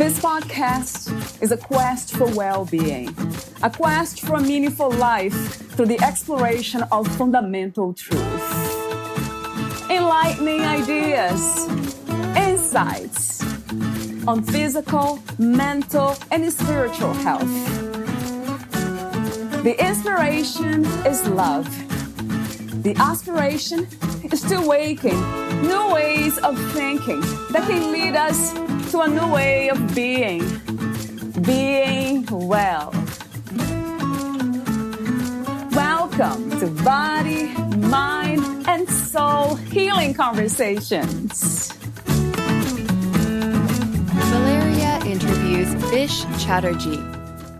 This podcast is a quest for well-being, a quest for a meaningful life through the exploration of fundamental truth. Enlightening ideas, insights on physical, mental, and spiritual health. The inspiration is love. The aspiration is to awaken new ways of thinking that can lead us to a new way of being well. Welcome to Body, Mind, and Soul Healing Conversations. Valeria interviews Vish Chatterji,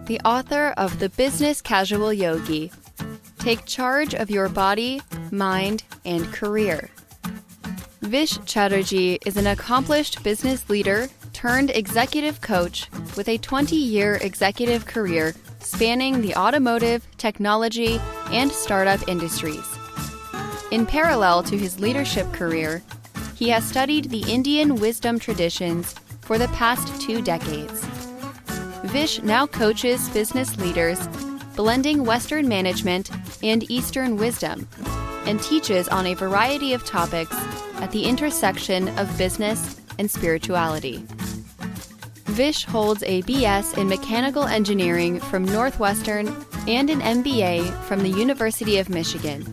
the author of The Business Casual Yogi. Take charge of your body, mind, and career. Vish Chatterji is an accomplished business leader turned executive coach with a 20-year executive career spanning the automotive, technology, and startup industries. In parallel to his leadership career, he has studied the Indian wisdom traditions for the past 2 decades. Vish now coaches business leaders, blending Western management and Eastern wisdom, and teaches on a variety of topics at the intersection of business and spirituality. Vish holds a BS in Mechanical Engineering from Northwestern and an MBA from the University of Michigan.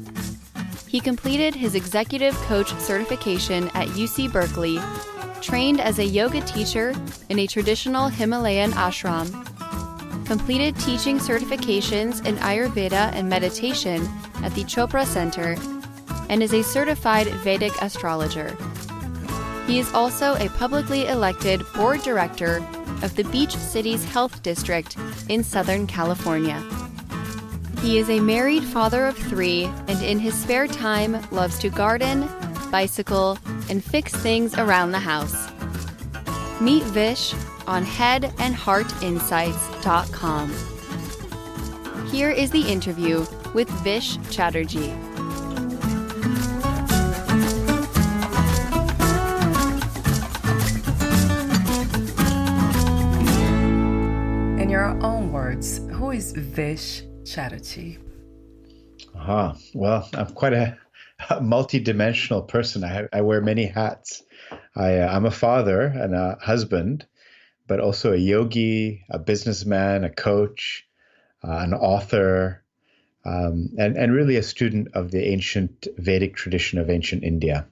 He completed his executive coach certification at UC Berkeley, trained as a yoga teacher in a traditional Himalayan ashram, completed teaching certifications in Ayurveda and meditation at the Chopra Center, and is a certified Vedic Astrologer. He is also a publicly elected board director of the Beach Cities Health District in Southern California. He is a married father of 3 and in his spare time loves to garden, bicycle, and fix things around the house. Meet Vish on headandheartinsights.com. Here is the interview with Vish Chatterji. In your own words, who is Vish Chatterji? Well, I'm quite a multi-dimensional person. I wear many hats. I'm a father and a husband, but also a yogi, a businessman, a coach, an author, and really a student of the ancient Vedic tradition of ancient India.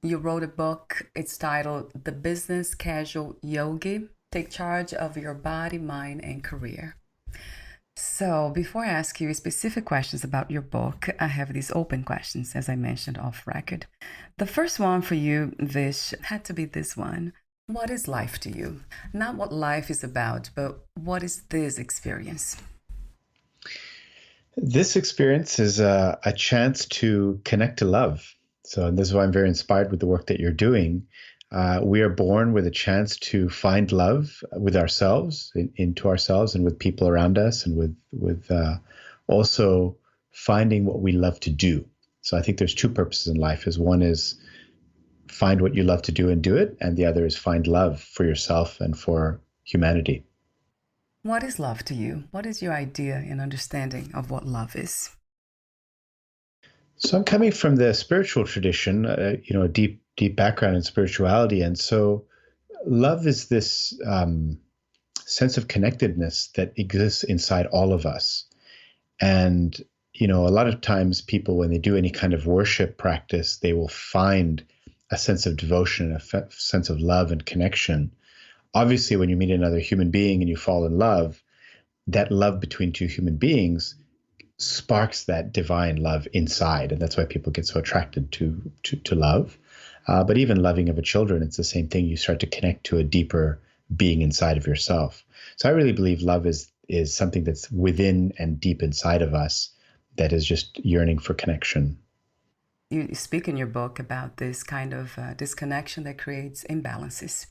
You wrote a book. It's titled The Business Casual Yogi. Take charge of your body, mind, and career. So before I ask you specific questions about your book, I have these open questions, as I mentioned off record. The first one for you, Vish, had to be this one. What is life to you? Not what life is about, but what is this experience? This experience is a chance to connect to love. So and this is why I'm very inspired with the work that you're doing. We are born with a chance to find love with ourselves, into ourselves, and with people around us, and with also finding what we love to do. So I think there's 2 purposes in life. One is find what you love to do and do it, and the other is find love for yourself and for humanity. What is love to you? What is your idea and understanding of what love is? So I'm coming from the spiritual tradition, a deep background in spirituality. And so love is this sense of connectedness that exists inside all of us. And, a lot of times people, when they do any kind of worship practice, they will find a sense of devotion, a sense of love and connection. Obviously, when you meet another human being and you fall in love, that love between 2 human beings sparks that divine love inside. And that's why people get so attracted to love. But even loving of a children, it's the same thing. You start to connect to a deeper being inside of yourself. So I really believe love is something that's within and deep inside of us that is just yearning for connection. You speak in your book about this kind of disconnection that creates imbalances.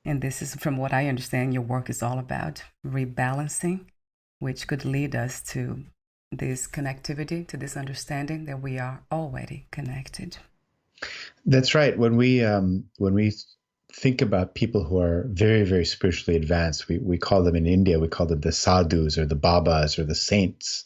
And this is, from what I understand, your work is all about rebalancing, which could lead us to this connectivity, to this understanding that we are already connected. That's right. When we think about people who are very, very spiritually advanced, we call them in India, we call them the sadhus or the babas or the saints,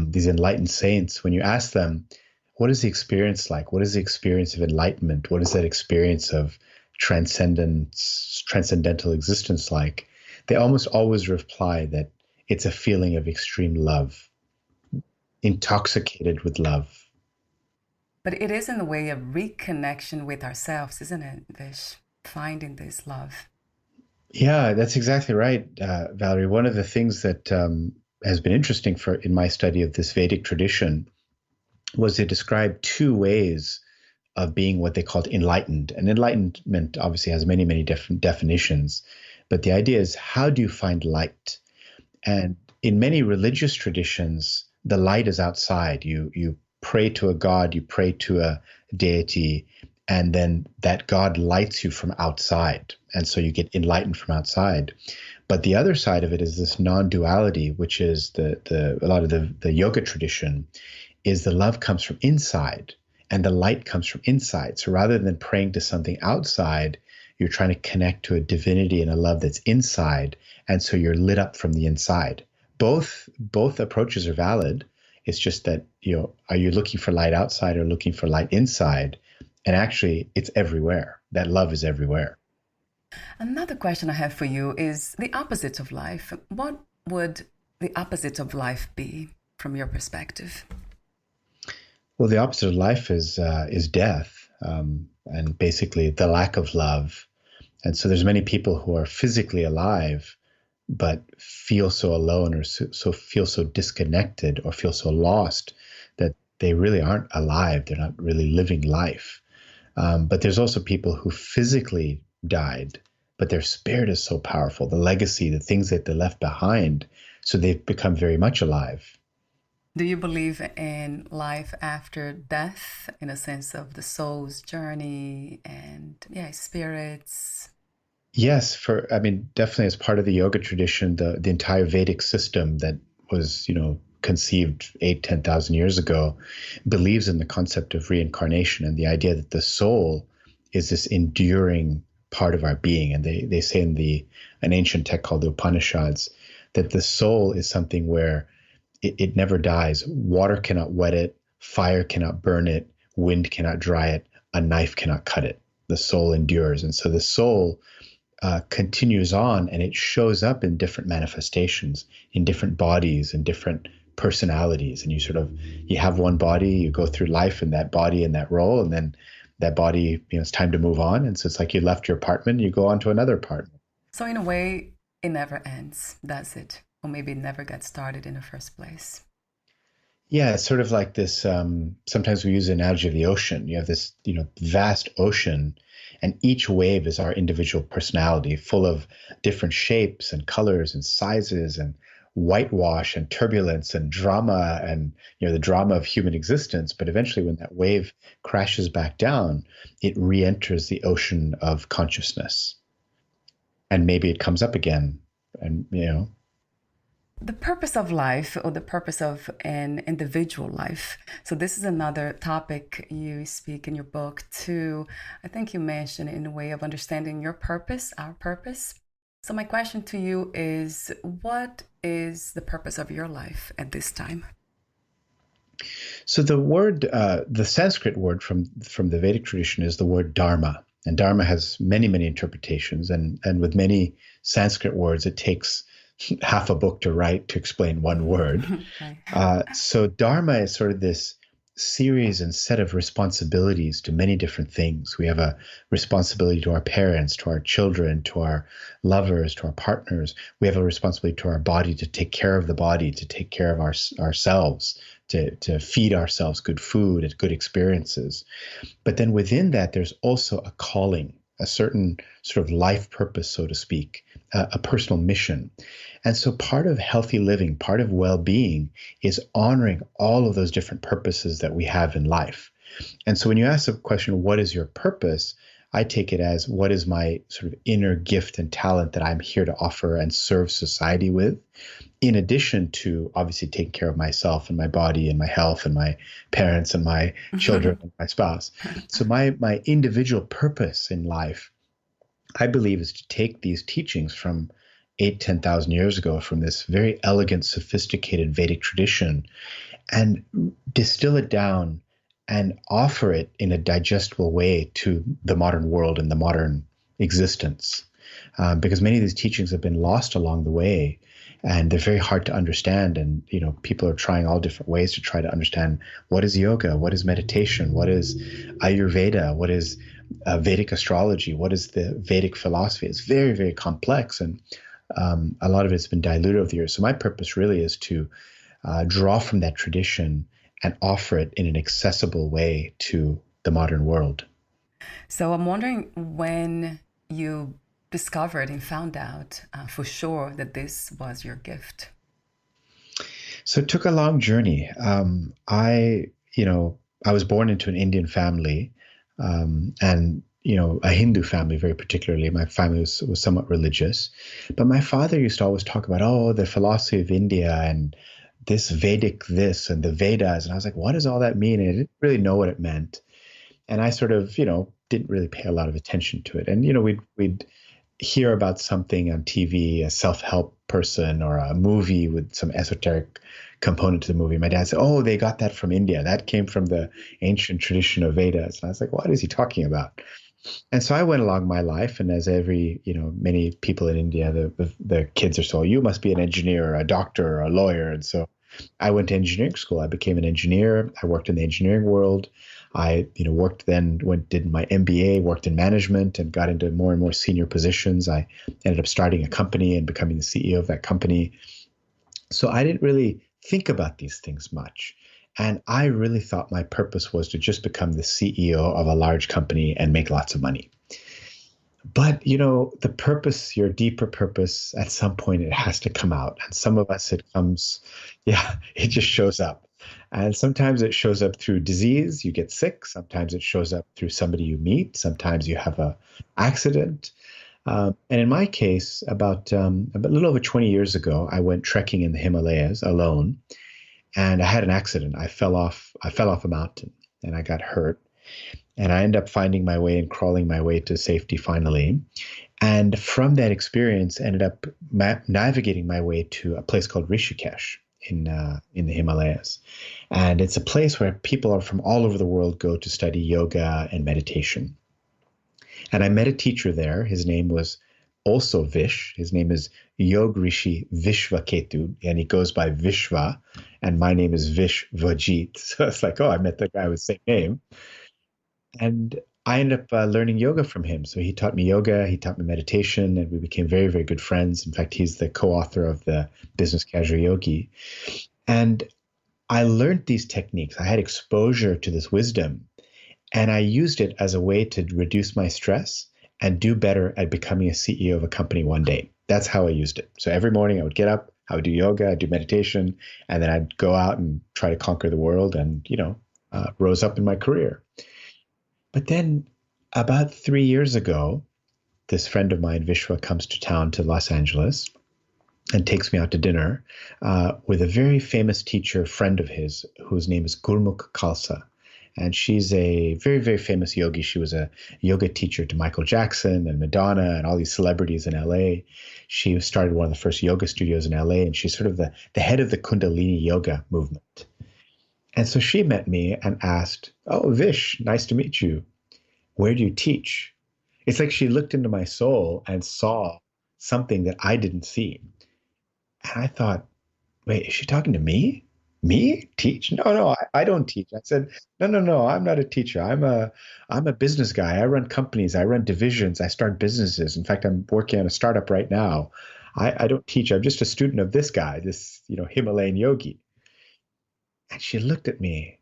these enlightened saints. When you ask them, what is the experience like? What is the experience of enlightenment? What is that experience of transcendental existence like? They almost always reply that it's a feeling of extreme love, intoxicated with love. But it is in a way of reconnection with ourselves, isn't it, Vish? Finding this love. Yeah, that's exactly right, Valerie. One of the things that has been interesting in my study of this Vedic tradition was they described two ways of being what they called enlightened. And enlightenment obviously has many, many different definitions. But the idea is, how do you find light? And in many religious traditions, the light is outside. You pray to a god, you pray to a deity, and then that god lights you from outside. And so you get enlightened from outside. But the other side of it is this non-duality, which is a lot of the yoga tradition, is the love comes from inside and the light comes from inside. So rather than praying to something outside, you're trying to connect to a divinity and a love that's inside. And so you're lit up from the inside. Both approaches are valid. It's just that, are you looking for light outside or looking for light inside? And actually, it's everywhere. That love is everywhere. Another question I have for you is the opposite of life. What would the opposite of life be from your perspective? Well, the opposite of life is death, and basically the lack of love. And so there's many people who are physically alive, but feel so alone or feel so disconnected or feel so lost that they really aren't alive. They're not really living life. But there's also people who physically died, but their spirit is so powerful, the legacy, the things that they left behind, so they've become very much alive. Do you believe in life after death, in a sense of the soul's journey and spirits? Yes, definitely as part of the yoga tradition, the entire Vedic system that was, conceived 10,000 years ago believes in the concept of reincarnation and the idea that the soul is this enduring part of our being. And they say in an ancient text called the Upanishads that the soul is something where it never dies. Water cannot wet it, fire cannot burn it, wind cannot dry it, a knife cannot cut it. The soul endures. And so the soul continues on, and it shows up in different manifestations, in different bodies and different personalities. And you have one body, you go through life in that body and that role, and then that body, it's time to move on. And so it's like you left your apartment, you go on to another apartment. So in a way, it never ends, does it? Or maybe it never got started in the first place. Yeah, it's sort of like this, sometimes we use the analogy of the ocean. You have this, vast ocean, and each wave is our individual personality, full of different shapes and colors and sizes and whitewash and turbulence and drama and, the drama of human existence. But eventually when that wave crashes back down, it re-enters the ocean of consciousness. And maybe it comes up again and, The purpose of life, or the purpose of an individual life. So this is another topic you speak in your book too. I think you mentioned in a way of understanding your purpose, our purpose. So my question to you is, what is the purpose of your life at this time? So the word, the Sanskrit word from the Vedic tradition is the word dharma. And dharma has many, many interpretations. And with many Sanskrit words, it takes half a book to write to explain one word. So dharma is sort of this series and set of responsibilities to many different things. We have a responsibility to our parents, to our children, to our lovers, to our partners. We have a responsibility to our body to take care of the body, to take care of ourselves, to feed ourselves good food and good experiences. But then within that, there's also a calling, a certain sort of life purpose, so to speak, a personal mission. And so part of healthy living, part of well-being is honoring all of those different purposes that we have in life. And so when you ask the question, what is your purpose? I take it as, what is my sort of inner gift and talent that I'm here to offer and serve society with, in addition to obviously taking care of myself and my body and my health and my parents and my children and my spouse. So my individual purpose in life I believe, is to take these teachings from 10,000 years ago, from this very elegant, sophisticated Vedic tradition, and distill it down and offer it in a digestible way to the modern world and the modern existence. Because many of these teachings have been lost along the way, and they're very hard to understand. And people are trying all different ways to try to understand what is yoga, what is meditation, what is Ayurveda, what is Vedic astrology, what is the Vedic philosophy. It's very, very complex, and a lot of it's been diluted over the years. So my purpose really is to draw from that tradition and offer it in an accessible way to the modern world. So I'm wondering when you discovered and found out for sure that this was your gift. So it took a long journey. I was born into an Indian family, and a Hindu family, very particularly. My family was somewhat religious, but my father used to always talk about, the philosophy of India and this Vedic this and the Vedas. And I was like, what does all that mean? And I didn't really know what it meant. And I sort of, didn't really pay a lot of attention to it. And, we'd hear about something on TV, a self-help person or a movie with some esoteric component to the movie. My dad said, oh, they got that from India. That came from the ancient tradition of Vedas. And I was like, what is he talking about? And so I went along my life, and as many people in India, the kids are so, you must be an engineer, or a doctor, or a lawyer. And so I went to engineering school. I became an engineer. I worked in the engineering world. I, did my MBA, worked in management, and got into more and more senior positions. I ended up starting a company and becoming the CEO of that company. So I didn't really think about these things much. And I really thought my purpose was to just become the CEO of a large company and make lots of money. But, the purpose, your deeper purpose, at some point it has to come out. And some of us, it comes, it just shows up. And sometimes it shows up through disease, you get sick. Sometimes it shows up through somebody you meet. Sometimes you have an accident. And in my case, about a little over 20 years ago, I went trekking in the Himalayas alone. And I had an accident. I fell off a mountain and I got hurt. And I ended up finding my way and crawling my way to safety finally. And from that experience, ended up navigating my way to a place called Rishikesh in the Himalayas. And it's a place where people from all over the world go to study yoga and meditation. And I met a teacher there. His name was also Vish. His name is Yog Rishi Vishvaketu, and he goes by Vishva, and my name is Vish Vajit. So it's like, I met the guy with the same name. And I ended up learning yoga from him. So he taught me yoga, he taught me meditation, and we became very, very good friends. In fact, he's the co-author of the Business Casual Yogi. And I learned these techniques. I had exposure to this wisdom, and I used it as a way to reduce my stress and do better at becoming a CEO of a company one day. That's how I used it. So every morning I would get up, I would do yoga, I'd do meditation, and then I'd go out and try to conquer the world and, rose up in my career. But then about 3 years ago, this friend of mine, Vishwa, comes to town to Los Angeles and takes me out to dinner with a very famous teacher, friend of his, whose name is Gurmukh Khalsa. And she's a very, very famous yogi. She was a yoga teacher to Michael Jackson and Madonna and all these celebrities in LA. She started one of the first yoga studios in LA, and she's sort of the head of the Kundalini yoga movement. And so she met me and asked, oh, Vish, nice to meet you. Where do you teach? It's like she looked into my soul and saw something that I didn't see. And I thought, wait, is she talking to me? Me? Teach? No, I don't teach. I said, no, I'm not a teacher. I'm a business guy. I run companies. I run divisions. I start businesses. In fact, I'm working on a startup right now. I don't teach. I'm just a student of this guy, this, Himalayan yogi. And she looked at me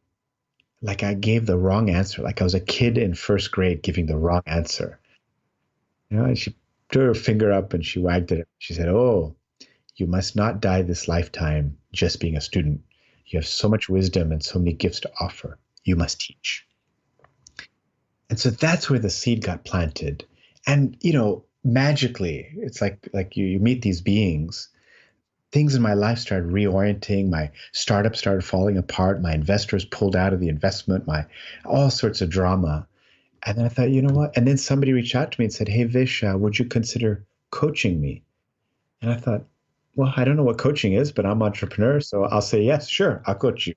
like I gave the wrong answer, like I was a kid in first grade giving the wrong answer. And she put her finger up and she wagged it. She said, oh, you must not die this lifetime just being a student. You have so much wisdom and so many gifts to offer. You must teach. And so that's where the seed got planted. And, magically, it's like you meet these beings. Things in my life started reorienting. My startup started falling apart. My investors pulled out of the investment, all sorts of drama. And then I thought, you know what? And then somebody reached out to me and said, hey, Vish, would you consider coaching me? And I thought, well, I don't know what coaching is, but I'm an entrepreneur. So I'll say, yes, sure, I'll coach you.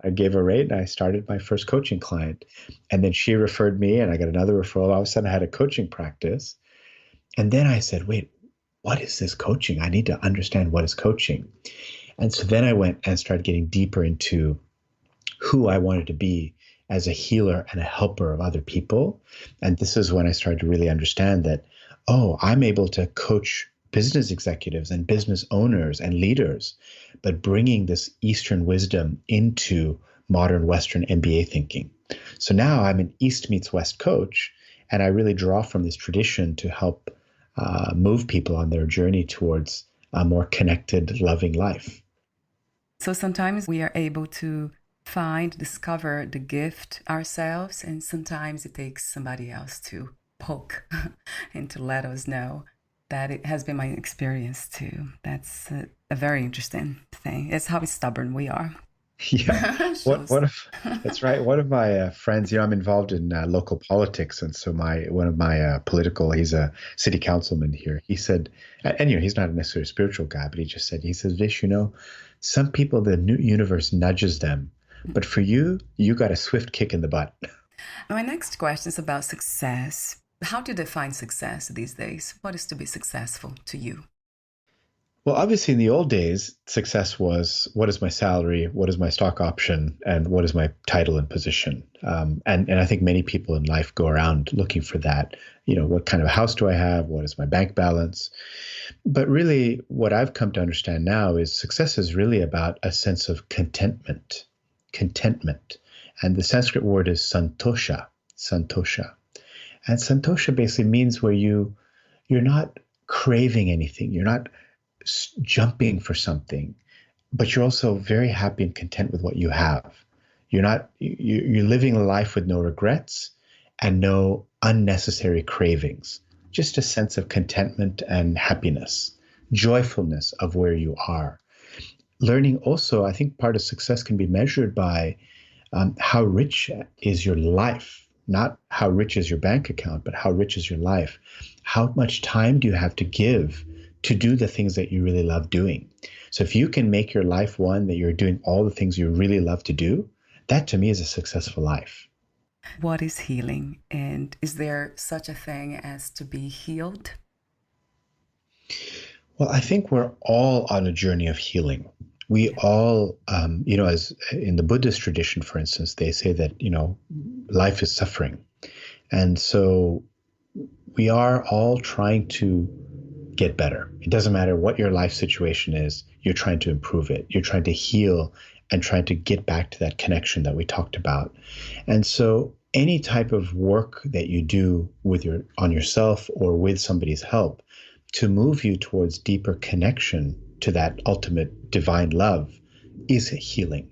I gave a rate and I started my first coaching client. And then she referred me and I got another referral. All of a sudden I had a coaching practice. And then I said, wait, what is this coaching? I need to understand what is coaching. And so then I went and started getting deeper into who I wanted to be as a healer and a helper of other people. And this is when I started to really understand that, oh, I'm able to coach business executives and business owners and leaders, but bringing this Eastern wisdom into modern Western MBA thinking. So now I'm an East meets West coach, and I really draw from this tradition to help move people on their journey towards a more connected, loving life. So sometimes we are able to discover the gift ourselves, and sometimes it takes somebody else to poke and to let us know. That it has been my experience too. That's a very interesting thing. It's how stubborn we are. Yeah, that's right. One of my friends, I'm involved in local politics, and so one of my political, he's a city councilman here. He said, and he's not necessarily a spiritual guy, but he says, Vish, some people the new universe nudges them, but for you, you got a swift kick in the butt. My next question is about success. How do you define success these days? What is to be successful to you? Well, obviously, in the old days, success was what is my salary, what is my stock option, and what is my title and position. And I think many people in life go around looking for that. What kind of house do I have? What is my bank balance? But really, what I've come to understand now is success is really about a sense of contentment. Contentment. And the Sanskrit word is santosha. Santosha. And santosha basically means where you're not craving anything. You're not jumping for something, but you're also very happy and content with what you have. You're living a life with no regrets and no unnecessary cravings, just a sense of contentment and happiness, joyfulness of where you are. Learning also, I think part of success can be measured by how rich is your life, not how rich is your bank account, but how rich is your life. How much time do you have to give to do the things that you really love doing? So if you can make your life one that you're doing all the things you really love to do, that to me is a successful life. What is healing? And is there such a thing as to be healed? Well, I think we're all on a journey of healing. We all, as in the Buddhist tradition, for instance, they say that, life is suffering. And so we are all trying to get better. It doesn't matter what your life situation is, you're trying to improve it. You're trying to heal and trying to get back to that connection that we talked about. And so any type of work that you do on yourself or with somebody's help to move you towards deeper connection to that ultimate divine love is healing.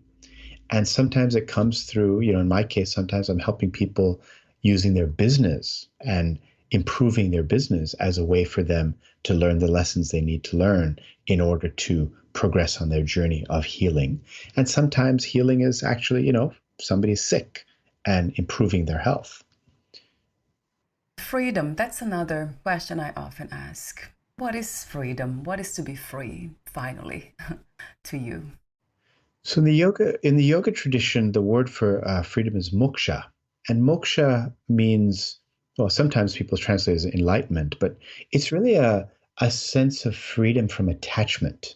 And sometimes it comes through, in my case, sometimes I'm helping people using their business and improving their business as a way for them to learn the lessons they need to learn in order to progress on their journey of healing. And sometimes healing is actually, somebody's sick and improving their health. Freedom, that's another question I often ask. What is freedom? What is to be free, finally, to you? So in the yoga tradition, the word for freedom is moksha. And moksha means, well, sometimes people translate it as enlightenment, but it's really a sense of freedom from attachment,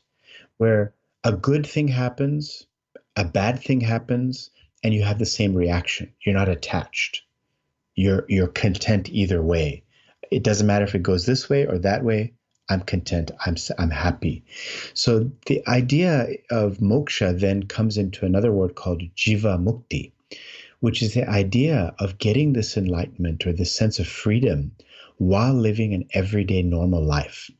where a good thing happens, a bad thing happens, and you have the same reaction. You're not attached. You're content either way. It doesn't matter if it goes this way or that way. I'm content. I'm happy. So the idea of moksha then comes into another word called jiva mukti, which is the idea of getting this enlightenment or this sense of freedom while living an everyday normal life.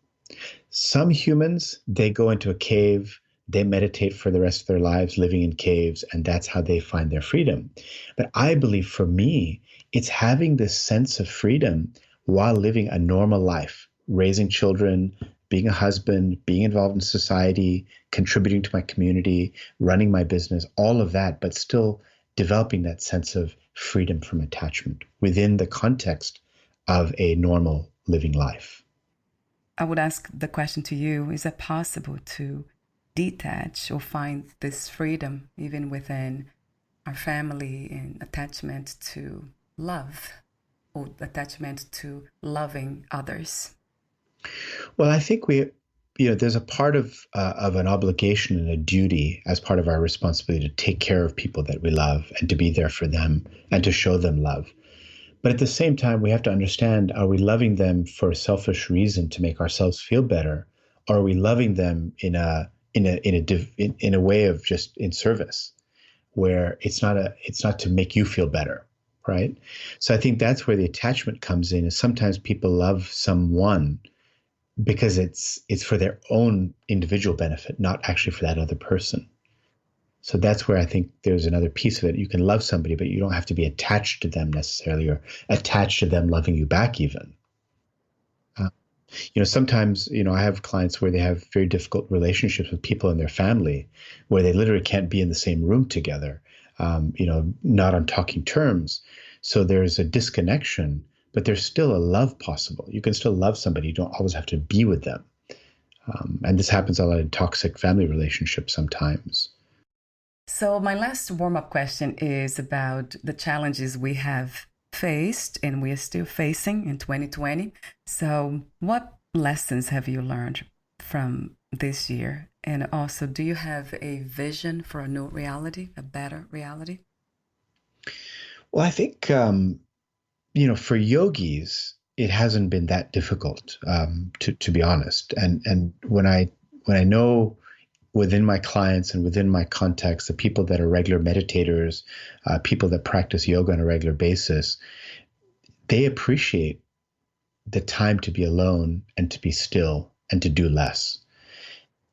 Some humans, they go into a cave, they meditate for the rest of their lives living in caves, and that's how they find their freedom. But I believe for me, it's having this sense of freedom while living a normal life, raising children, being a husband, being involved in society, contributing to my community, running my business, all of that, but still developing that sense of freedom from attachment within the context of a normal living life. I would ask the question to you, is it possible to detach or find this freedom even within our family and attachment to love or attachment to loving others? Well, I think there's a part of an obligation and a duty as part of our responsibility to take care of people that we love and to be there for them and to show them love. But at the same time, we have to understand, are we loving them for a selfish reason to make ourselves feel better? Or are we loving them in a way of just in service, where it's not to make you feel better, right? So I think that's where the attachment comes in, is sometimes people love someone because it's for their own individual benefit, not actually for that other person. So that's where I think there's another piece of it. You can love somebody, but you don't have to be attached to them necessarily, or attached to them loving you back even. Sometimes, I have clients where they have very difficult relationships with people in their family, where they literally can't be in the same room together, not on talking terms. So there's a disconnection, but there's still a love possible. You can still love somebody. You don't always have to be with them. And this happens a lot in toxic family relationships sometimes. So my last warm-up question is about the challenges we have faced and we are still facing in 2020. So what lessons have you learned from this year? And also, do you have a vision for a new reality, a better reality? Well, I think, for yogis, it hasn't been that difficult, to be honest. And when I know within my clients and within my context, the people that are regular meditators, people that practice yoga on a regular basis, they appreciate the time to be alone and to be still and to do less.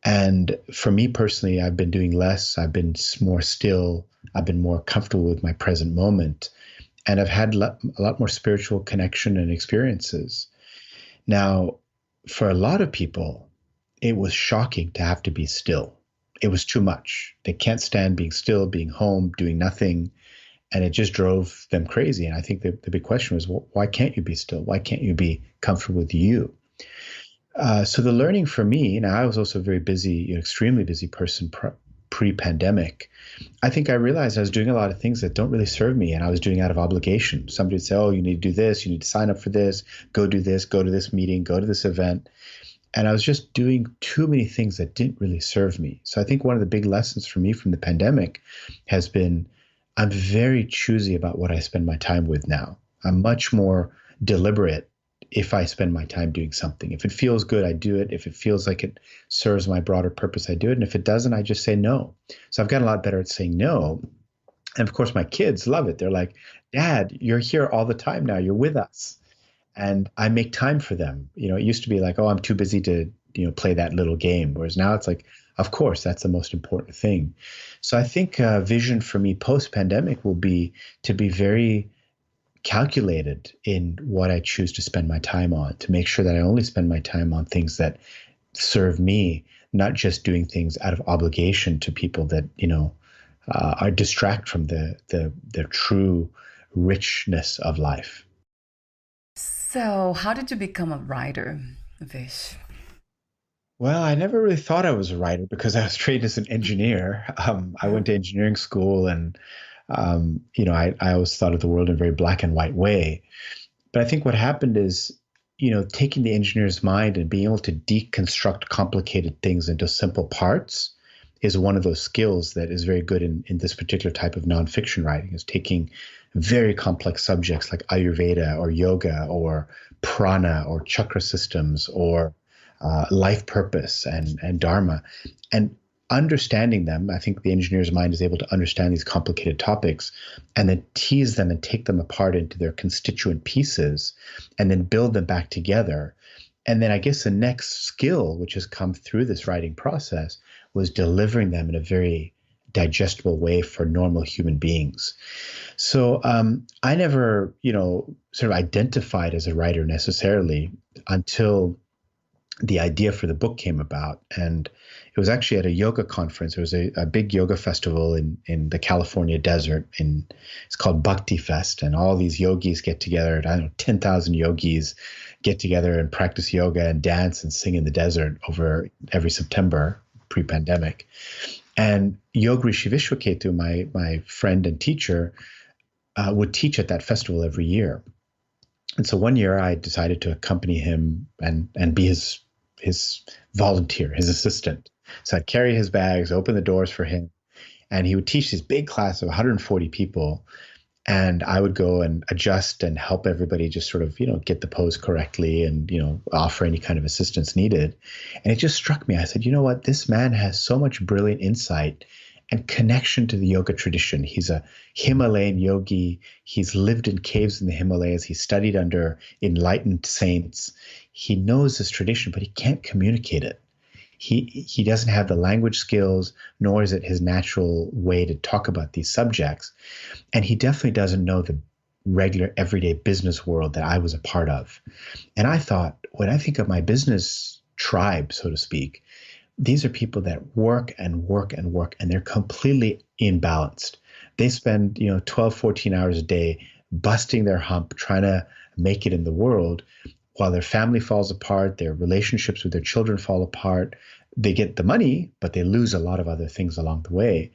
And for me personally, I've been doing less. I've been more still. I've been more comfortable with my present moment. And I've had a lot more spiritual connection and experiences. Now, for a lot of people, it was shocking to have to be still. It was too much. They can't stand being still, being home, doing nothing. And it just drove them crazy. And I think the big question was, well, why can't you be still? Why can't you be comfortable with you? So the learning for me, and I was also a very busy, extremely busy person pre-pandemic. I think I realized I was doing a lot of things that don't really serve me, and I was doing out of obligation. Somebody would say, oh, you need to do this, you need to sign up for this, go do this, go to this meeting, go to this event. And I was just doing too many things that didn't really serve me. So I think one of the big lessons for me from the pandemic has been, I'm very choosy about what I spend my time with now. I'm much more deliberate if I spend my time doing something. If it feels good, I do it. If it feels like it serves my broader purpose, I do it. And if it doesn't, I just say no. So I've gotten a lot better at saying no. And of course, my kids love it. They're like, Dad, you're here all the time now. You're with us. And I make time for them. It used to be like, oh, I'm too busy to, play that little game. Whereas now it's like, of course, that's the most important thing. So I think vision for me post-pandemic will be to be very calculated in what I choose to spend my time on, to make sure that I only spend my time on things that serve me, not just doing things out of obligation to people that, are distract from the true richness of life. So how did you become a writer, Vish? Well, I never really thought I was a writer because I was trained as an engineer. I went to engineering school and, I always thought of the world in a very black and white way. But I think what happened is, taking the engineer's mind and being able to deconstruct complicated things into simple parts is one of those skills that is very good in this particular type of nonfiction writing, is taking very complex subjects like Ayurveda or yoga or prana or chakra systems or life purpose and dharma, and understanding them. I think the engineer's mind is able to understand these complicated topics and then tease them and take them apart into their constituent pieces and then build them back together. And then I guess the next skill, which has come through this writing process, was delivering them in a very digestible way for normal human beings. So I never, sort of identified as a writer necessarily until the idea for the book came about. And It was actually at a yoga conference. There was a big yoga festival in the California desert. It's called Bhakti Fest, and all these yogis get together. I don't know, 10,000 yogis get together and practice yoga and dance and sing in the desert over every September, pre-pandemic. And Yogi Rishi Vishwaketu, my friend and teacher, would teach at that festival every year. And so one year I decided to accompany him and be his volunteer, his assistant. So I'd carry his bags, open the doors for him, and he would teach this big class of 140 people. And I would go and adjust and help everybody just sort of, get the pose correctly and, offer any kind of assistance needed. And it just struck me. I said, you know what? This man has so much brilliant insight and connection to the yoga tradition. He's a Himalayan yogi. He's lived in caves in the Himalayas. He studied under enlightened saints. He knows this tradition, but he can't communicate it. He doesn't have the language skills, nor is it his natural way to talk about these subjects. And he definitely doesn't know the regular everyday business world that I was a part of. And I thought, when I think of my business tribe, so to speak, these are people that work and work and work, and they're completely imbalanced. They spend, 12, 14 hours a day busting their hump, trying to make it in the world, while their family falls apart, their relationships with their children fall apart. They get the money, but they lose a lot of other things along the way.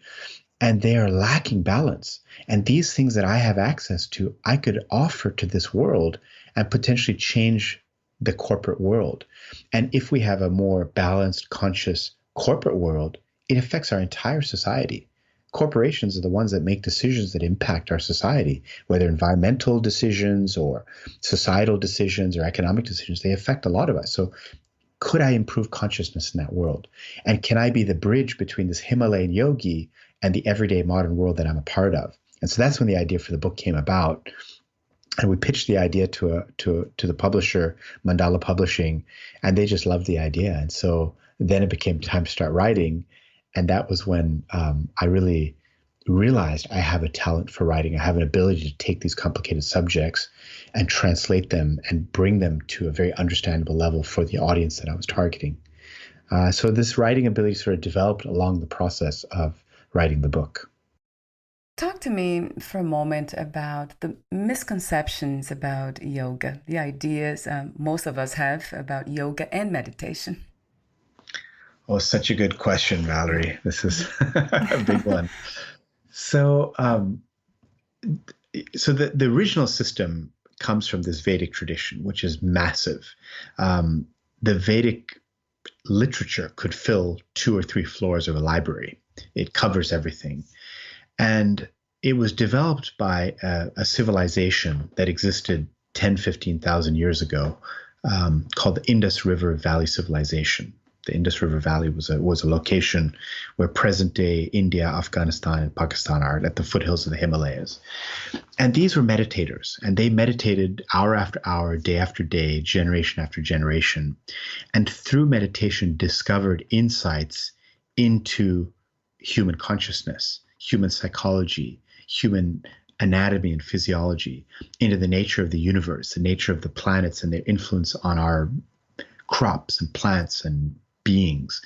And they are lacking balance. And these things that I have access to, I could offer to this world and potentially change the corporate world. And if we have a more balanced, conscious corporate world, it affects our entire society. Corporations are the ones that make decisions that impact our society, whether environmental decisions or societal decisions or economic decisions. They affect a lot of us. So could I improve consciousness in that world? And can I be the bridge between this Himalayan yogi and the everyday modern world that I'm a part of? And so that's when the idea for the book came about. And we pitched the idea to the publisher, Mandala Publishing, and they just loved the idea. And so then it became time to start writing. And that was when I really realized I have a talent for writing. I have an ability to take these complicated subjects and translate them and bring them to a very understandable level for the audience that I was targeting. So this writing ability sort of developed along the process of writing the book. Talk to me for a moment about the misconceptions about yoga, the ideas most of us have about yoga and meditation. Oh, such a good question, Valerie. This is a big one. So, the original system comes from this Vedic tradition, which is massive. The Vedic literature could fill 2 or 3 floors of a library. It covers everything. And it was developed by a civilization that existed 10, 15,000 years ago called the Indus River Valley Civilization. The Indus River Valley was a location where present-day India, Afghanistan, and Pakistan are at the foothills of the Himalayas. And these were meditators, and they meditated hour after hour, day after day, generation after generation, and through meditation discovered insights into human consciousness, human psychology, human anatomy and physiology, into the nature of the universe, the nature of the planets and their influence on our crops and plants and beings.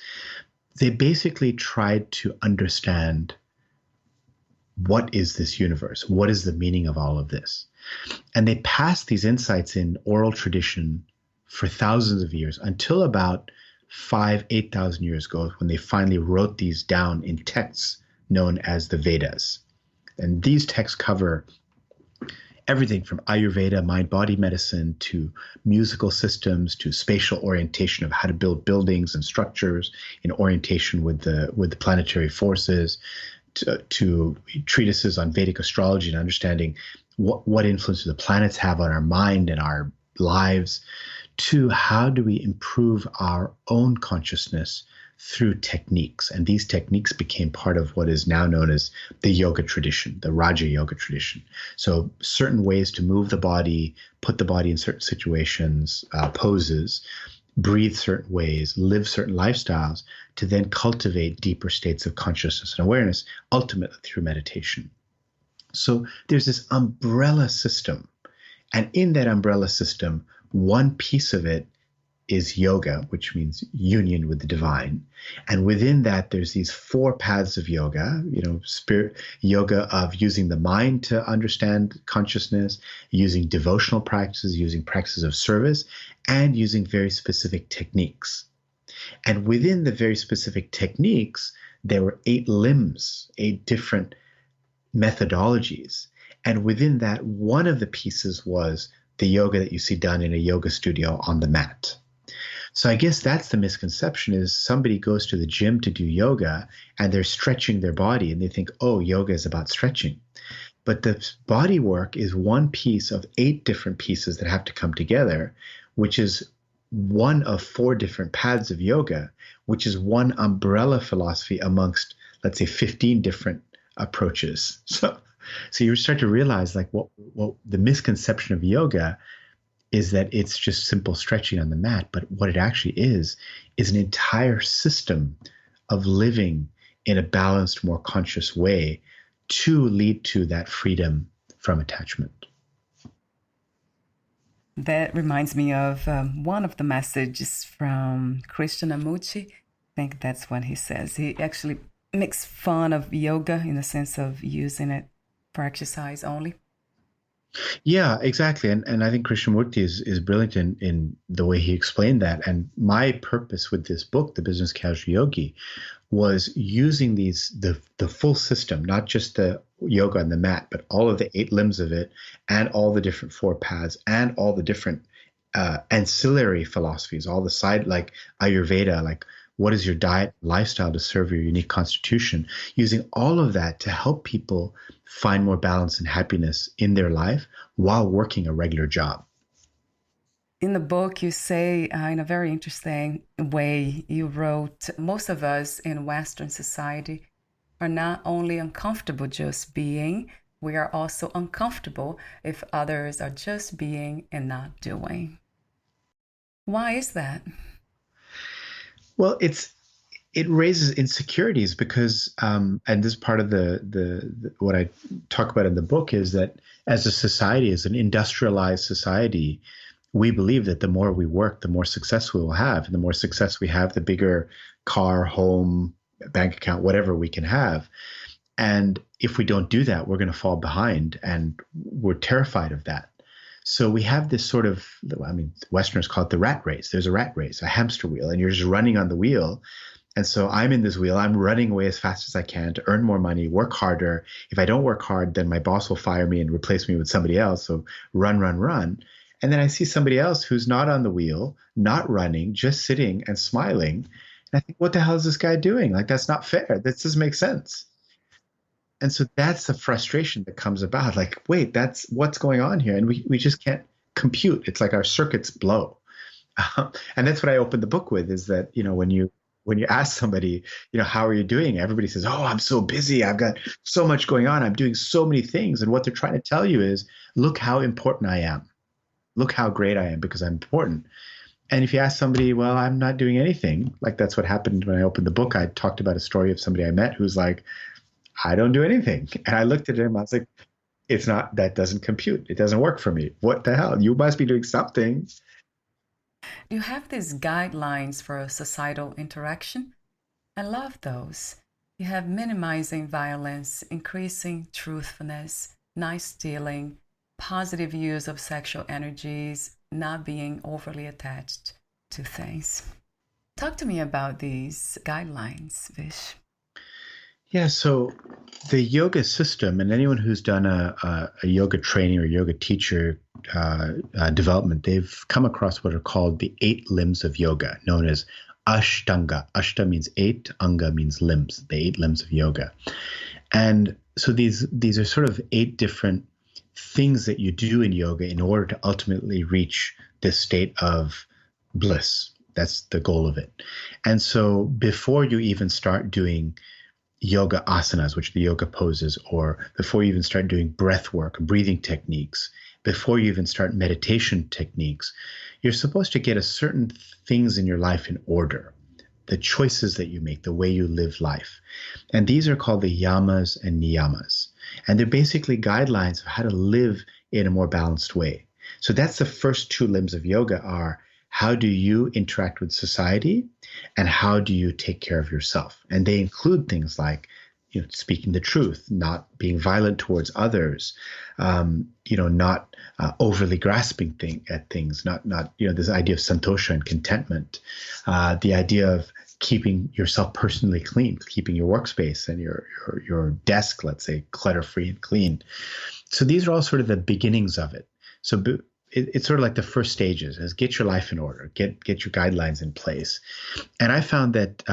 They basically tried to understand, what is this universe? What is the meaning of all of this? And they passed these insights in oral tradition for thousands of years until about 5,000, 8,000 years ago, when they finally wrote these down in texts known as the Vedas. And these texts cover everything from Ayurveda, mind-body medicine, to musical systems, to spatial orientation of how to build buildings and structures in orientation with the planetary forces, to treatises on Vedic astrology and understanding what influence the planets have on our mind and our lives, to how do we improve our own consciousness through techniques. And these techniques became part of what is now known as the yoga tradition, the Raja Yoga tradition. So certain ways to move the body, put the body in certain situations, poses, breathe certain ways, live certain lifestyles, to then cultivate deeper states of consciousness and awareness, ultimately through meditation. So there's this umbrella system. And in that umbrella system, one piece of it is yoga, which means union with the divine. And within that, there's these 4 paths of yoga, spirit yoga of using the mind to understand consciousness, using devotional practices, using practices of service, and using very specific techniques. And within the very specific techniques, there were 8 limbs, 8 different methodologies. And within that, one of the pieces was the yoga that you see done in a yoga studio on the mat. So I guess that's the misconception, is somebody goes to the gym to do yoga and they're stretching their body and they think, oh, yoga is about stretching. But the body work is one piece of 8 different pieces that have to come together, which is one of 4 different paths of yoga, which is one umbrella philosophy amongst, let's say, 15 different approaches. So you start to realize, like, what the misconception of yoga is, that it's just simple stretching on the mat. But what it actually is an entire system of living in a balanced, more conscious way to lead to that freedom from attachment. That reminds me of one of the messages from Krishnamurti. I think that's what he says. He actually makes fun of yoga in the sense of using it for exercise only. Yeah, exactly. And I think Krishnamurti is brilliant in the way he explained that. And my purpose with this book, The Business Casual Yogi, was using the full system, not just the yoga on the mat, but all of the 8 limbs of it, and all the different 4 paths, and all the different ancillary philosophies, all the side, like Ayurveda, like what is your diet, lifestyle to serve your unique constitution, using all of that to help people find more balance and happiness in their life while working a regular job. In the book, you say, in a very interesting way, you wrote, most of us in Western society are not only uncomfortable just being, we are also uncomfortable if others are just being and not doing. Why is that? Well, it raises insecurities because, and this is part of the what I talk about in the book, is that as a society, as an industrialized society, we believe that the more we work, the more success we will have. And the more success we have, the bigger car, home, bank account, whatever we can have. And if we don't do that, we're going to fall behind, and we're terrified of that. So we have this sort of, Westerners call it the rat race. There's a rat race, a hamster wheel, and you're just running on the wheel. And so I'm in this wheel, I'm running away as fast as I can to earn more money, work harder. If I don't work hard, then my boss will fire me and replace me with somebody else. So run, run, run. And then I see somebody else who's not on the wheel, not running, just sitting and smiling. And I think, what the hell is this guy doing? Like, that's not fair. This doesn't make sense. And so that's the frustration that comes about. Like, wait, that's what's going on here. And we just can't compute. It's like our circuits blow. And that's what I opened the book with, is that, when you ask somebody, how are you doing? Everybody says, oh, I'm so busy. I've got so much going on. I'm doing so many things. And what they're trying to tell you is, look how important I am. Look how great I am because I'm important. And if you ask somebody, well, I'm not doing anything, like that's what happened when I opened the book. I talked about a story of somebody I met who's like, I don't do anything. And I looked at him, I was like, that doesn't compute. It doesn't work for me. What the hell? You must be doing something. You have these guidelines for societal interaction. I love those. You have minimizing violence, increasing truthfulness, nice dealing, positive use of sexual energies, not being overly attached to things. Talk to me about these guidelines, Vish. Yeah, so the yoga system, and anyone who's done a yoga training or yoga teacher development, they've come across what are called the 8 limbs of yoga, known as Ashtanga. Ashta means 8, Anga means limbs, the 8 limbs of yoga. And so these are sort of 8 different things that you do in yoga in order to ultimately reach this state of bliss. That's the goal of it. And so before you even start doing yoga asanas, which are the yoga poses, or before you even start doing breath work, breathing techniques, before you even start meditation techniques, you're supposed to get a certain things in your life in order, the choices that you make, the way you live life. And these are called the yamas and niyamas. And they're basically guidelines of how to live in a more balanced way. So that's the first 2 limbs of yoga, are how do you interact with society, and how do you take care of yourself? And they include things like, speaking the truth, not being violent towards others, not overly grasping at things, not this idea of santosha and contentment, the idea of keeping yourself personally clean, keeping your workspace and your desk, let's say, clutter-free and clean. So these are all sort of the beginnings of it. So it's sort of like the first stages is get your life in order, get your guidelines in place. And I found that,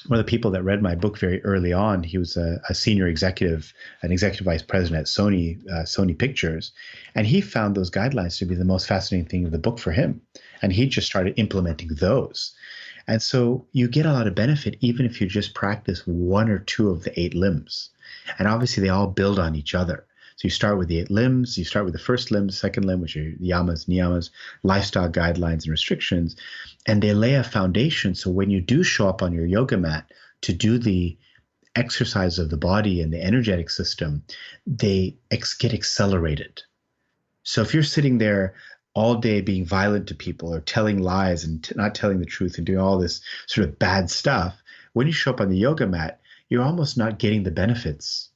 one of the people that read my book very early on, he was a senior executive, an executive vice president at Sony Pictures. And he found those guidelines to be the most fascinating thing of the book for him. And he just started implementing those. And so you get a lot of benefit, even if you just practice one or two of the 8 limbs. And obviously they all build on each other. So you start with the 8 limbs, you start with the first limb, second limb, which are yamas, niyamas, lifestyle guidelines and restrictions, and they lay a foundation. So when you do show up on your yoga mat to do the exercise of the body and the energetic system, they get accelerated. So if you're sitting there all day being violent to people or telling lies and not telling the truth and doing all this sort of bad stuff, when you show up on the yoga mat, you're almost not getting the benefits.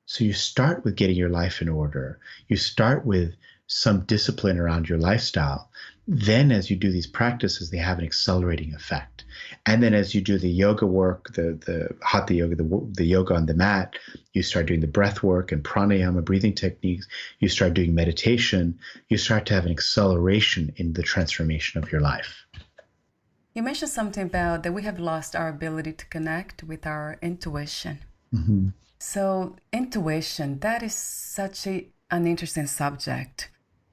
So you start with getting your life in order. You start with some discipline around your lifestyle. Then as you do these practices, they have an accelerating effect. And then as you do the yoga work, the hatha yoga, the yoga on the mat, you start doing the breath work and pranayama, breathing techniques, you start doing meditation, you start to have an acceleration in the transformation of your life. You mentioned something about that we have lost our ability to connect with our intuition. Mm-hmm. So intuition, that is such an interesting subject.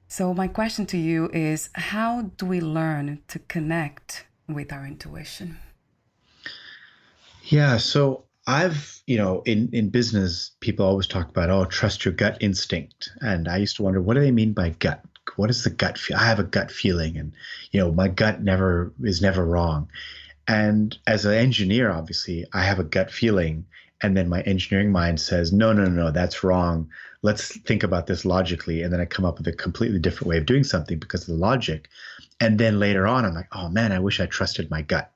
So my question to you is, how do we learn to connect with our intuition? Yeah, so I've, in business, people always talk about, trust your gut instinct. And I used to wonder, what do they mean by gut? What is the gut feel? I have a gut feeling, and, my gut is never wrong. And as an engineer, obviously, I have a gut feeling. And then my engineering mind says, no, that's wrong. Let's think about this logically. And then I come up with a completely different way of doing something because of the logic. And then later on, I'm like, oh man, I wish I trusted my gut.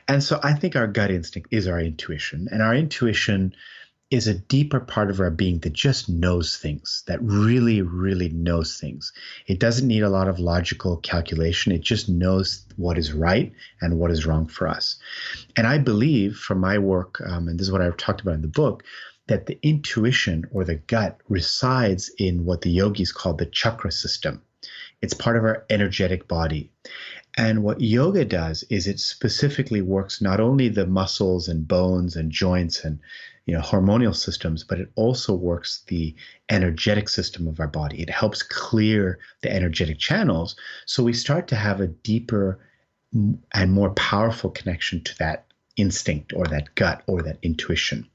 And so I think our gut instinct is our intuition. And our intuition is a deeper part of our being that just knows things, that really, really knows things. It doesn't need a lot of logical calculation. It just knows what is right and what is wrong for us. And I believe from my work, and this is what I've talked about in the book, that the intuition or the gut resides in what the yogis call the chakra system. It's part of our energetic body. And what yoga does is it specifically works not only the muscles and bones and joints and hormonal systems, but it also works the energetic system of our body. It helps clear the energetic channels. So we start to have a deeper and more powerful connection to that instinct or that gut or that intuition.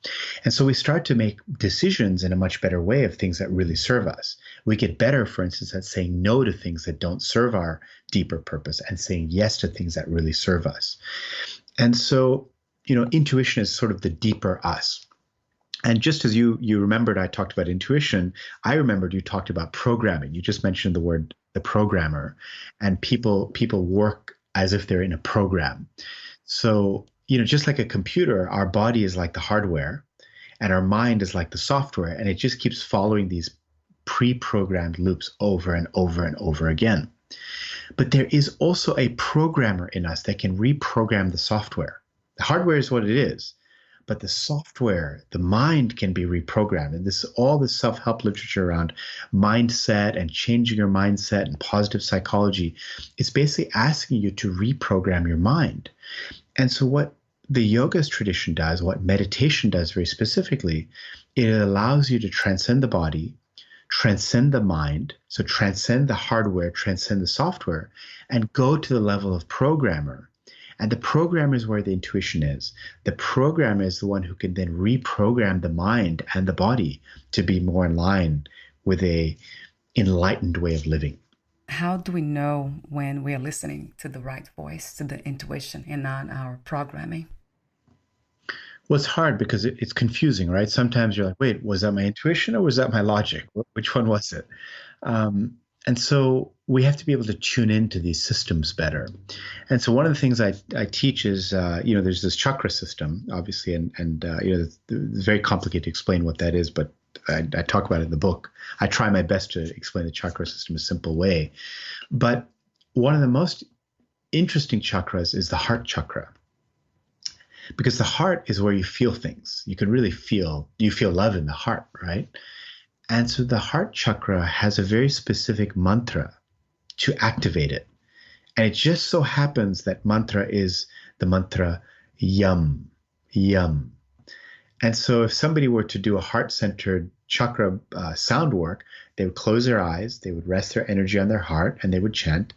And so we start to make decisions in a much better way of things that really serve us. We get better, for instance, at saying no to things that don't serve our deeper purpose and saying yes to things that really serve us. And so, intuition is sort of the deeper us. And just as you remembered, I talked about intuition, I remembered you talked about programming. You just mentioned the word, the programmer, and people work as if they're in a program. So, just like a computer, our body is like the hardware and our mind is like the software, and it just keeps following these pre-programmed loops over and over and over again. But there is also a programmer in us that can reprogram the software. The hardware is what it is. But the software, the mind can be reprogrammed. And all this self-help literature around mindset and changing your mindset and positive psychology is basically asking you to reprogram your mind. And so what the yoga's tradition does, what meditation does very specifically, it allows you to transcend the body, transcend the mind, so transcend the hardware, transcend the software, and go to the level of programmer. And the programmer is where the intuition is. The programmer is the one who can then reprogram the mind and the body to be more in line with a enlightened way of living. How do we know when we are listening to the right voice, to the intuition, and not our programming? Well, it's hard because it's confusing, right? Sometimes you're like, wait, was that my intuition or was that my logic? Which one was it? And And so we have to be able to tune into these systems better. And so one of the things I teach is, there's this chakra system, obviously, and it's very complicated to explain what that is, but I talk about it in the book. I try my best to explain the chakra system in a simple way. But one of the most interesting chakras is the heart chakra. Because the heart is where you feel things. You can really feel love in the heart, right? And so the heart chakra has a very specific mantra to activate it. And it just so happens that mantra is the mantra yum, yum. And so if somebody were to do a heart-centered chakra sound work, they would close their eyes, they would rest their energy on their heart, and they would chant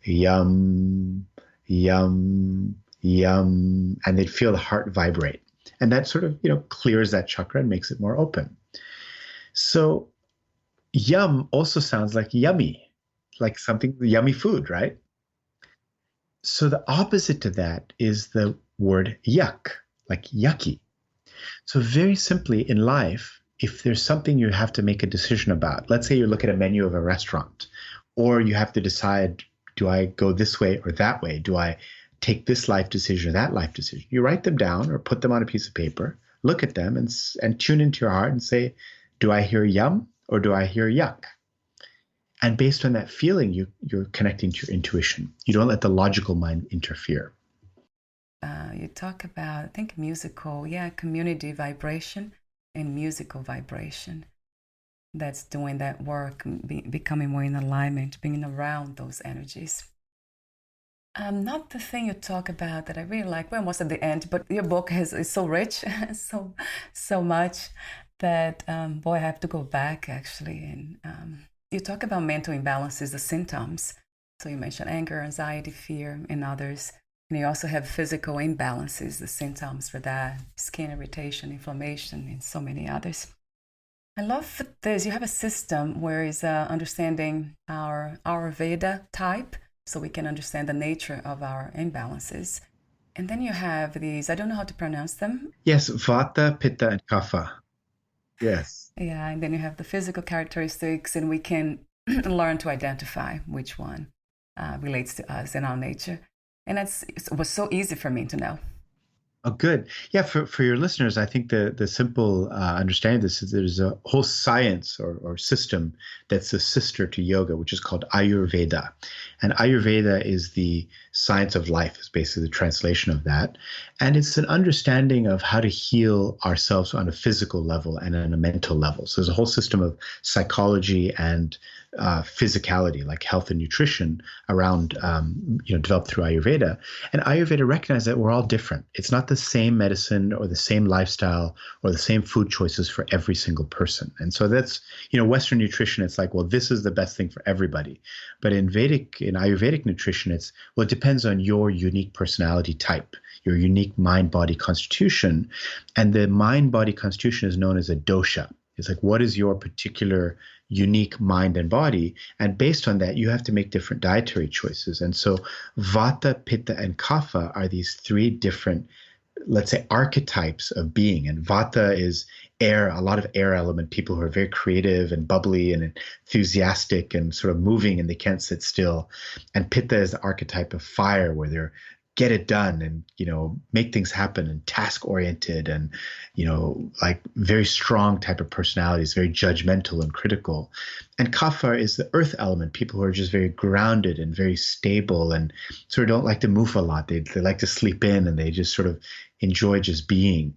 yum, yum, yum, and they'd feel the heart vibrate. And that sort of, clears that chakra and makes it more open. So yum also sounds like yummy, like something, yummy food, right? So the opposite to that is the word yuck, like yucky. So very simply in life, if there's something you have to make a decision about, let's say you look at a menu of a restaurant, or you have to decide, do I go this way or that way? Do I take this life decision or that life decision? You write them down or put them on a piece of paper, look at them and tune into your heart and say, do I hear yum or do I hear yuck? And based on that feeling, you're connecting to your intuition. You don't let the logical mind interfere. You talk about, I think, musical, community vibration and musical vibration. That's doing that work, becoming more in alignment, being around those energies. Not the thing you talk about that I really like. We're almost at the end, but your book is so rich, so much that, boy, I have to go back actually. And you talk about mental imbalances, the symptoms. So you mentioned anger, anxiety, fear, and others. And you also have physical imbalances, the symptoms for that, skin irritation, inflammation, and so many others. I love this. You have a system where it's understanding our Ayurveda type, so we can understand the nature of our imbalances. And then you have these, I don't know how to pronounce them. Yes, Vata, Pitta, and Kapha. Yes. Yeah, and then you have the physical characteristics, and we can learn to identify which one relates to us and our nature. And it was so easy for me to know. Oh, good. Yeah, for your listeners, I think the simple understanding of this is there's a whole science or system that's a sister to yoga, which is called Ayurveda. And Ayurveda is the science of life, is basically the translation of that. And it's an understanding of how to heal ourselves on a physical level and on a mental level. So there's a whole system of psychology and physicality, like health and nutrition, around developed through Ayurveda. And Ayurveda recognizes that we're all different. It's not the same medicine or the same lifestyle or the same food choices for every single person. And so that's, Western nutrition, it's like, well, this is the best thing for everybody. But in Ayurvedic nutrition, it depends on your unique personality type, your unique mind-body constitution. And the mind-body constitution is known as a dosha. It's like, what is your particular unique mind and body? And based on that, you have to make different dietary choices. And so Vata, Pitta, and Kapha are these three different, let's say, archetypes of being. And Vata is air, a lot of air element, people who are very creative and bubbly and enthusiastic and sort of moving, and they can't sit still. And Pitta is the archetype of fire, where they're get it done and, make things happen, and task oriented and, like very strong type of personalities, very judgmental and critical. And Kapha is the earth element, people who are just very grounded and very stable and sort of don't like to move a lot. They like to sleep in, and they just sort of enjoy just being.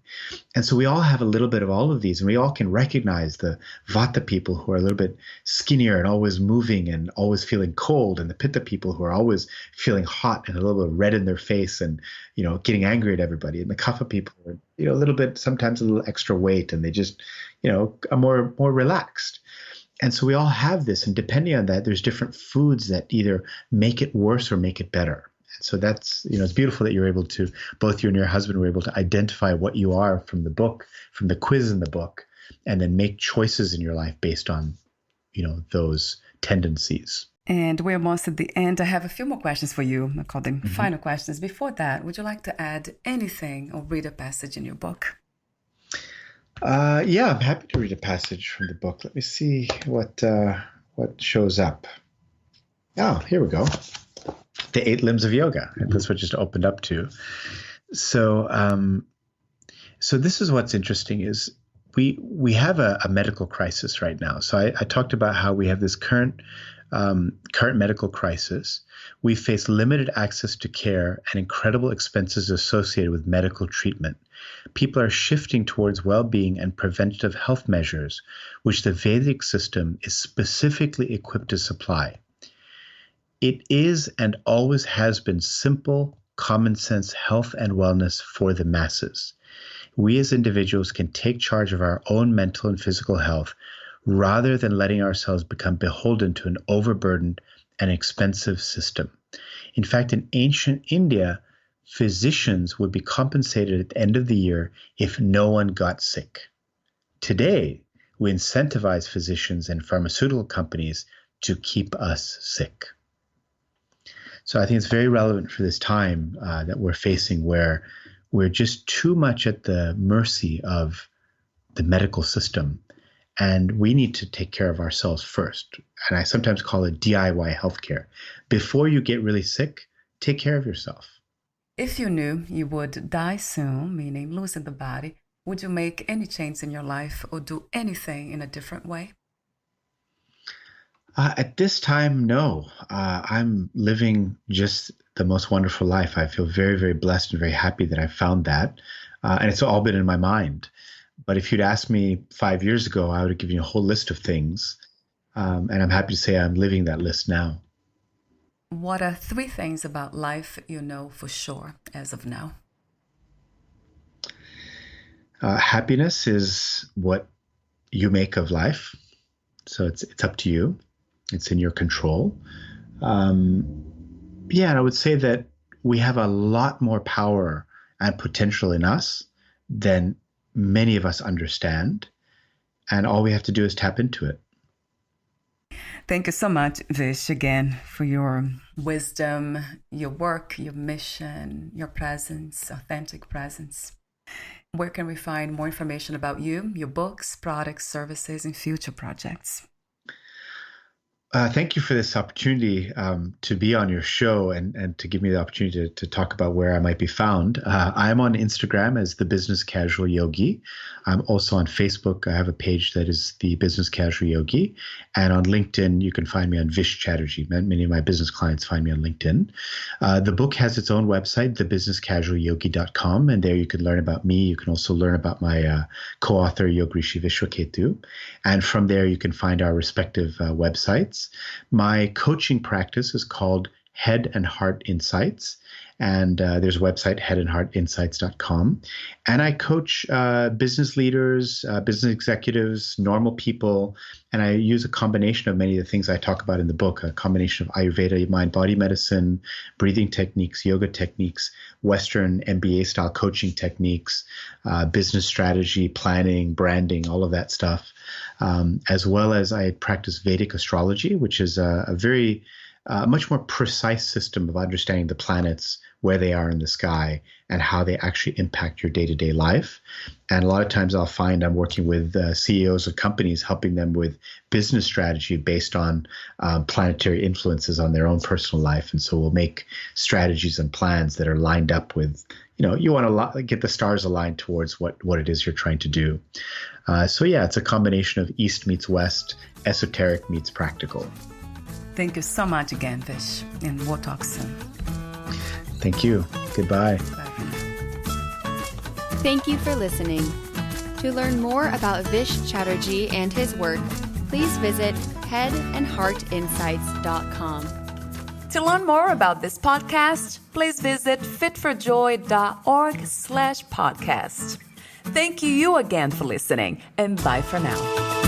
And so we all have a little bit of all of these, and we all can recognize the Vata people who are a little bit skinnier and always moving and always feeling cold, and the Pitta people who are always feeling hot and a little bit red in their face and, getting angry at everybody. And the Kapha people are, a little bit, sometimes a little extra weight, and they just, are more relaxed. And so we all have this, and depending on that, there's different foods that either make it worse or make it better. So that's, it's beautiful that you're able to, both you and your husband were able to identify what you are from the book, from the quiz in the book, and then make choices in your life based on, those tendencies. And we're almost at the end. I have a few more questions for you. I call them final questions. Before that, would you like to add anything or read a passage in your book? Yeah, I'm happy to read a passage from the book. Let me see what shows up. Oh, here we go. The 8 limbs of yoga. That's what just opened up to. So, so this is what's interesting is we have a medical crisis right now. So I talked about how we have this current medical crisis. We face limited access to care and incredible expenses associated with medical treatment. People are shifting towards well-being and preventative health measures, which the Vedic system is specifically equipped to supply. It is and always has been simple, common sense health and wellness for the masses. We as individuals can take charge of our own mental and physical health rather than letting ourselves become beholden to an overburdened and expensive system. In fact, in ancient India, physicians would be compensated at the end of the year if no one got sick. Today, we incentivize physicians and pharmaceutical companies to keep us sick. So I think it's very relevant for this time that we're facing, where we're just too much at the mercy of the medical system, and we need to take care of ourselves first. And I sometimes call it DIY healthcare. Before you get really sick, take care of yourself. If you knew you would die soon, meaning losing the body, would you make any change in your life or do anything in a different way? At this time, no. I'm living just the most wonderful life. I feel very, very blessed and very happy that I found that. And it's all been in my mind. But if you'd asked me 5 years ago, I would have given you a whole list of things. And I'm happy to say I'm living that list now. What are 3 things about life you know for sure as of now? Happiness is what you make of life. So it's up to you. It's in your control. And I would say that we have a lot more power and potential in us than many of us understand. And all we have to do is tap into it. Thank you so much, Vish, again, for your wisdom, your work, your mission, your presence, authentic presence. Where can we find more information about you, your books, products, services, and future projects? Thank you for this opportunity to be on your show and to give me the opportunity to talk about where I might be found. I'm on Instagram as the Business Casual Yogi. I'm also on Facebook. I have a page that is the Business Casual Yogi. And on LinkedIn, you can find me on Vish Chatterji. Many of my business clients find me on LinkedIn. The book has its own website, thebusinesscasualyogi.com, and there you can learn about me. You can also learn about my co-author, Yogi Vishwaketu. And from there, you can find our respective websites. My coaching practice is called Head and Heart Insights, and there's a website, headandheartinsights.com. And I coach business leaders, business executives, normal people, and I use a combination of many of the things I talk about in the book, a combination of Ayurveda, mind-body medicine, breathing techniques, yoga techniques, Western MBA-style coaching techniques, business strategy, planning, branding, all of that stuff, as well as I practice Vedic Astrology, which is a very much more precise system of understanding the planets, where they are in the sky, and how they actually impact your day-to-day life. And a lot of times I'll find I'm working with CEOs of companies, helping them with business strategy based on planetary influences on their own personal life. And so we'll make strategies and plans that are lined up with, you want to get the stars aligned towards what it is you're trying to do. It's a combination of East meets West, esoteric meets practical. Thank you so much again, Vish, and we'll talk soon. Thank you. Goodbye. Bye for now. Thank you for listening. To learn more about Vish Chatterjee and his work, please visit headandheartinsights.com. To learn more about this podcast, please visit fitforjoy.org/podcast. Thank you again for listening, and bye for now.